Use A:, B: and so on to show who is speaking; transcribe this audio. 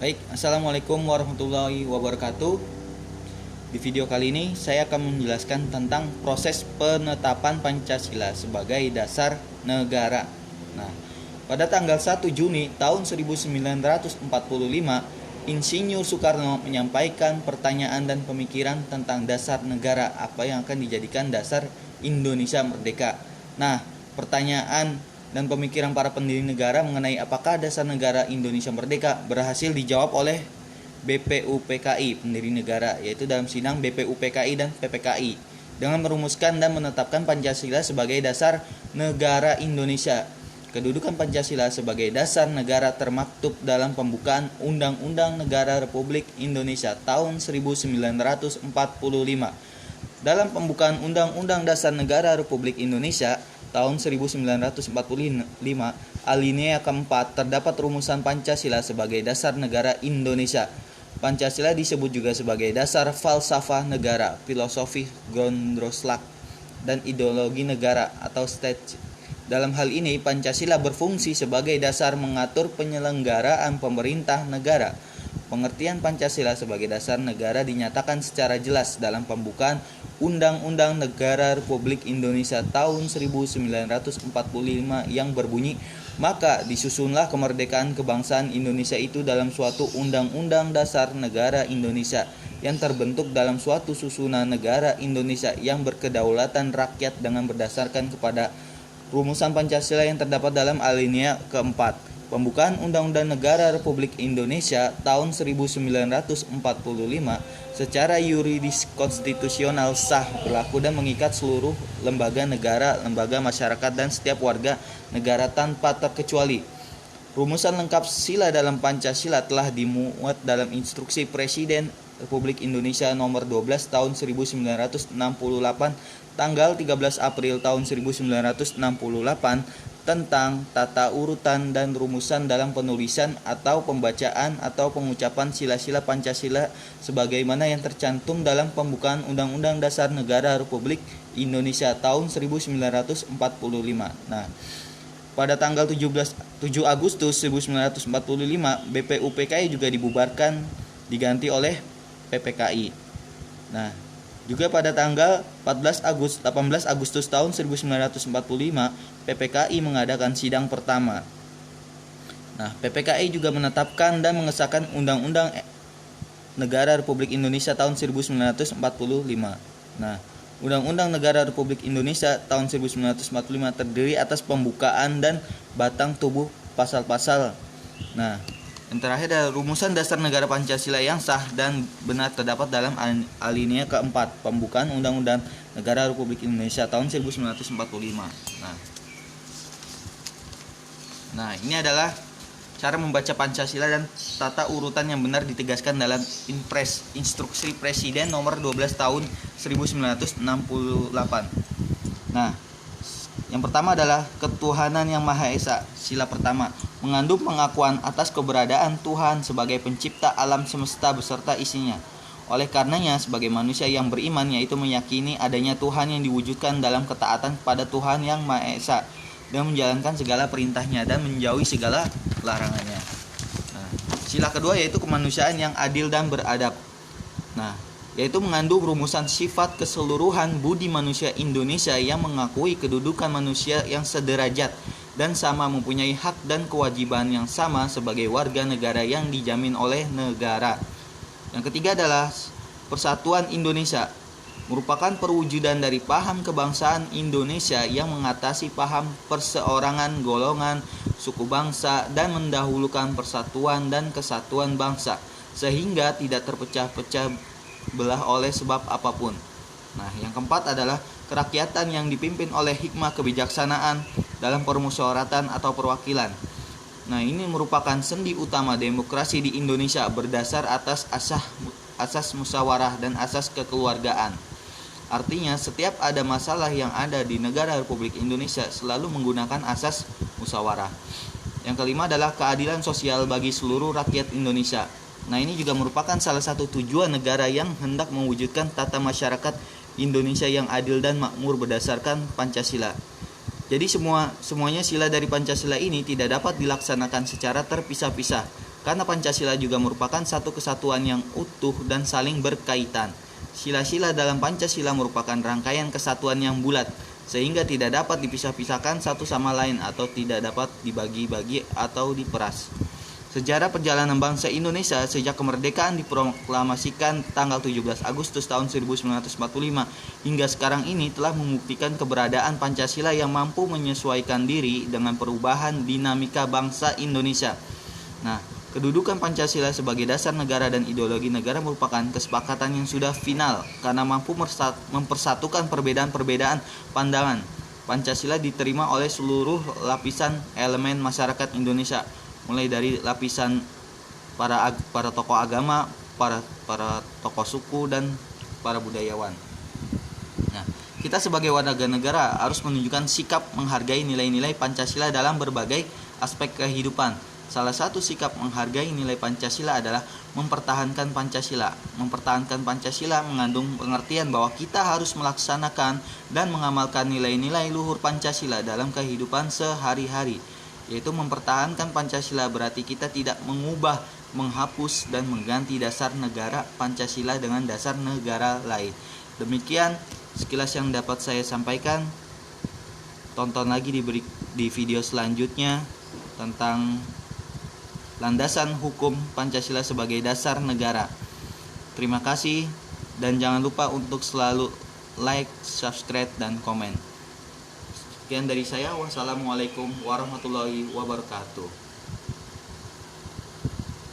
A: Baik, Assalamualaikum warahmatullahi wabarakatuh. Di video kali ini saya akan menjelaskan tentang proses penetapan Pancasila sebagai dasar negara. Nah, pada tanggal 1 Juni tahun 1945, Insinyur Soekarno menyampaikan pertanyaan dan pemikiran tentang dasar negara, apa yang akan dijadikan dasar Indonesia merdeka. Nah, pertanyaan dan pemikiran para pendiri negara mengenai apakah dasar negara Indonesia merdeka berhasil dijawab oleh BPUPKI pendiri negara, yaitu dalam sidang BPUPKI dan PPKI, dengan merumuskan dan menetapkan Pancasila sebagai dasar negara Indonesia. Kedudukan Pancasila sebagai dasar negara termaktub dalam pembukaan Undang-Undang Negara Republik Indonesia tahun 1945. Dalam pembukaan Undang-Undang Dasar Negara Republik Indonesia tahun 1945, alinea keempat terdapat rumusan Pancasila sebagai dasar negara Indonesia. Pancasila disebut juga sebagai dasar falsafah negara, filosofi Gondroslak, dan ideologi negara atau state. Dalam hal ini, Pancasila berfungsi sebagai dasar mengatur penyelenggaraan pemerintah negara. Pengertian Pancasila sebagai dasar negara dinyatakan secara jelas dalam pembukaan Undang-Undang Negara Republik Indonesia tahun 1945 yang berbunyi, maka disusunlah kemerdekaan kebangsaan Indonesia itu dalam suatu Undang-Undang Dasar Negara Indonesia yang terbentuk dalam suatu susunan negara Indonesia yang berkedaulatan rakyat dengan berdasarkan kepada rumusan Pancasila yang terdapat dalam alinea keempat. Pembukaan Undang-Undang Negara Republik Indonesia tahun 1945 secara yuridis konstitusional sah, berlaku dan mengikat seluruh lembaga negara, lembaga masyarakat, dan setiap warga negara tanpa terkecuali. Rumusan lengkap sila dalam Pancasila telah dimuat dalam Instruksi Presiden Republik Indonesia nomor 12 tahun 1968 tanggal 13 April tahun 1968 tentang tata urutan dan rumusan dalam penulisan atau pembacaan atau pengucapan sila-sila Pancasila sebagaimana yang tercantum dalam pembukaan Undang-Undang Dasar Negara Republik Indonesia tahun 1945. Nah, pada tanggal 7 Agustus 1945, BPUPKI juga dibubarkan diganti oleh PPKI. Nah, juga pada tanggal 18 Agustus tahun 1945, PPKI mengadakan sidang pertama. Nah, PPKI juga menetapkan dan mengesahkan Undang-Undang Negara Republik Indonesia tahun 1945. Nah, Undang-Undang Negara Republik Indonesia tahun 1945 terdiri atas pembukaan dan batang tubuh pasal-pasal. Nah, yang terakhir adalah rumusan dasar negara Pancasila yang sah dan benar terdapat dalam alinea keempat pembukaan Undang-Undang Negara Republik Indonesia tahun 1945. Nah, ini adalah cara membaca Pancasila dan tata urutan yang benar ditegaskan dalam Instruksi Presiden nomor 12 tahun 1968. Nah, yang pertama adalah ketuhanan yang Maha Esa. Sila pertama mengandung pengakuan atas keberadaan Tuhan sebagai pencipta alam semesta beserta isinya. Oleh karenanya, sebagai manusia yang beriman, yaitu meyakini adanya Tuhan yang diwujudkan dalam ketaatan pada Tuhan yang Maha Esa dan menjalankan segala perintahnya dan menjauhi segala larangannya. Nah, sila kedua yaitu kemanusiaan yang adil dan beradab. Nah, yaitu mengandung rumusan sifat keseluruhan budi manusia Indonesia yang mengakui kedudukan manusia yang sederajat dan sama mempunyai hak dan kewajiban yang sama sebagai warga negara yang dijamin oleh negara. Yang ketiga adalah persatuan Indonesia, merupakan perwujudan dari paham kebangsaan Indonesia yang mengatasi paham perseorangan, golongan, suku bangsa, dan mendahulukan persatuan dan kesatuan bangsa sehingga tidak terpecah-pecah belah oleh sebab apapun. Nah, yang keempat adalah kerakyatan yang dipimpin oleh hikmah kebijaksanaan dalam permusyawaratan atau perwakilan. Nah, ini merupakan sendi utama demokrasi di Indonesia berdasar atas asas musyawarah dan asas kekeluargaan. Artinya, setiap ada masalah yang ada di negara Republik Indonesia selalu menggunakan asas musyawarah. Yang kelima adalah keadilan sosial bagi seluruh rakyat Indonesia. Nah, ini juga merupakan salah satu tujuan negara yang hendak mewujudkan tata masyarakat Indonesia yang adil dan makmur berdasarkan Pancasila. Jadi semuanya sila dari Pancasila ini tidak dapat dilaksanakan secara terpisah-pisah Karena Pancasila juga merupakan satu kesatuan yang utuh dan saling berkaitan. Sila-sila dalam Pancasila merupakan rangkaian kesatuan yang bulat, sehingga tidak dapat dipisah-pisahkan satu sama lain atau tidak dapat dibagi-bagi atau diperas. Sejarah perjalanan bangsa Indonesia sejak kemerdekaan diproklamasikan tanggal 17 Agustus tahun 1945 hingga sekarang ini telah membuktikan keberadaan Pancasila yang mampu menyesuaikan diri dengan perubahan dinamika bangsa Indonesia. Nah, kedudukan Pancasila sebagai dasar negara dan ideologi negara merupakan kesepakatan yang sudah final karena mampu mempersatukan perbedaan-perbedaan pandangan. Pancasila diterima oleh seluruh lapisan elemen masyarakat Indonesia, mulai dari lapisan para tokoh agama, para tokoh suku dan para budayawan. Nah, kita sebagai warga negara harus menunjukkan sikap menghargai nilai-nilai Pancasila dalam berbagai aspek kehidupan. Salah satu sikap menghargai nilai Pancasila adalah mempertahankan Pancasila. Mempertahankan Pancasila mengandung pengertian bahwa kita harus melaksanakan dan mengamalkan nilai-nilai luhur Pancasila dalam kehidupan sehari-hari. Yaitu mempertahankan Pancasila berarti kita tidak mengubah, menghapus, dan mengganti dasar negara Pancasila dengan dasar negara lain. Demikian sekilas yang dapat saya sampaikan. Tonton lagi di video selanjutnya tentang landasan hukum Pancasila sebagai dasar negara. Terima kasih dan jangan lupa untuk selalu like, subscribe, dan komen. Sekian dari saya. Wassalamualaikum warahmatullahi wabarakatuh.